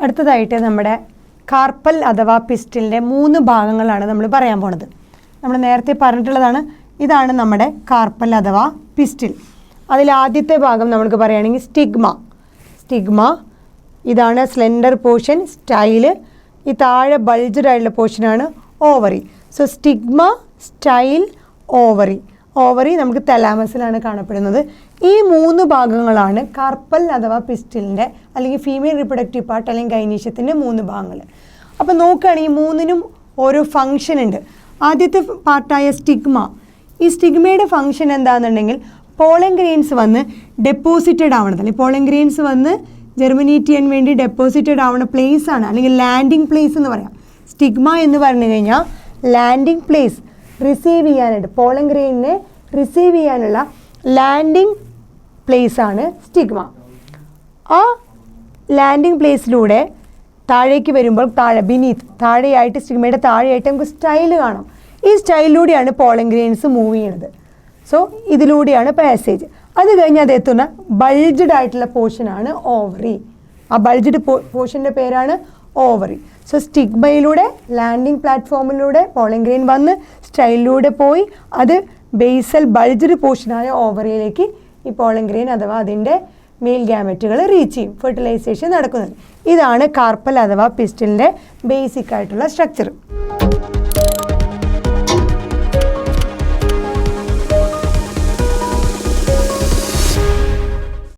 അടുത്തതായിട്ട് നമ്മുടെ കാർപ്പൽ അഥവാ പിസ്റ്റലിൻ്റെ 3 ഭാഗങ്ങളാണ് നമ്മൾ പറയാൻ പോണത്. നമ്മൾ നേരത്തെ പറഞ്ഞിട്ടുള്ളതാണ്. ഇതാണ് നമ്മുടെ കാർപ്പൽ അഥവാ പിസ്റ്റൽ. അതിൽ ആദ്യത്തെ ഭാഗം നമുക്ക് പറയുകയാണെങ്കിൽ സ്റ്റിഗ്മ. ഇതാണ് സ്ലെൻഡർ പോർഷൻ, സ്റ്റൈല്. ഈ താഴെ ബൾജ്ഡ് ആയിട്ടുള്ള പോർഷനാണ് ovary. So stigma, style, ovary നമുക്ക് തലാമസിലാണ് കാണപ്പെടുന്നത്. ഈ 3 ഭാഗങ്ങളാണ് കാർപ്പൽ അഥവാ പിസ്റ്റലിൻ്റെ അല്ലെങ്കിൽ ഫീമെയിൽ റിപ്രൊഡക്റ്റീവ് പാർട്ട് അല്ലെങ്കിൽ ഗൈനീഷ്യത്തിൻ്റെ 3 ഭാഗങ്ങൾ. അപ്പോൾ നോക്കുകയാണെങ്കിൽ 3നും ഓരോ ഫങ്ഷൻ ഉണ്ട്. ആദ്യത്തെ പാർട്ടായ സ്റ്റിഗ്മ, ഈ സ്റ്റിഗ്മയുടെ ഫങ്ഷൻ എന്താണെന്നുണ്ടെങ്കിൽ പോളൻ ഗ്രെയിൻസ് വന്ന് ഡെപ്പോസിറ്റഡ് ആവണത്, അല്ലെങ്കിൽ പോളൻ ഗ്രെയിൻസ് വന്ന് ജെർമിനേറ്റ് ചെയ്യാൻ വേണ്ടി ഡെപ്പോസിറ്റഡ് ആവുന്ന പ്ലേസ് ആണ്, അല്ലെങ്കിൽ ലാൻഡിങ് പ്ലേസ് എന്ന് പറയാം. സ്റ്റിഗ്മ എന്ന് പറഞ്ഞു കഴിഞ്ഞാൽ ലാൻഡിങ് പ്ലേസ്, റിസീവ് ചെയ്യാനായിട്ട് പോളൻ ഗ്രെയിനിനെ റിസീവ് ചെയ്യാനുള്ള ലാൻഡിങ് പ്ലേസ് ആണ് സ്റ്റിഗ്മ. ആ ലാൻഡിങ് പ്ലേസിലൂടെ താഴേക്ക് വരുമ്പോൾ താഴെയായിട്ട് സ്റ്റിഗ്മയുടെ താഴെയായിട്ട് നമുക്ക് സ്റ്റൈല് കാണാം. ഈ സ്റ്റൈലിലൂടെയാണ് പോളൻ ഗ്രെയിൻസ് മൂവ് ചെയ്യുന്നത്. സോ ഇതിലൂടെയാണ് പാസേജ്. അത് കഴിഞ്ഞ് അത് എത്തുന്ന ബൾജ്ഡ് ആയിട്ടുള്ള പോർഷനാണ് ഓവറി. ആ ബൾജ്ഡ് പോർഷൻ്റെ പേരാണ് ഓവറി. സോ സ്റ്റിഗ്മയിലൂടെ ലാൻഡിങ് പ്ലാറ്റ്ഫോമിലൂടെ പോളൻ ഗ്രെയിൻ വന്ന് സ്റ്റൈലിലൂടെ പോയി അത് ബേസൽ ബൾജ്ഡ് പോർഷനായ ഓവറിയിലേക്ക് ഈ പോളൻ ഗ്രെയിൻ അഥവാ അതിൻ്റെ മെയിൽ ഗാമറ്റുകൾ റീച്ച് ചെയ്യും, ഫെർട്ടിലൈസേഷൻ നടക്കുന്നത്. ഇതാണ് കാർപ്പൽ അഥവാ പിസ്റ്റലിൻ്റെ ബേസിക് ആയിട്ടുള്ള സ്ട്രക്ചർ.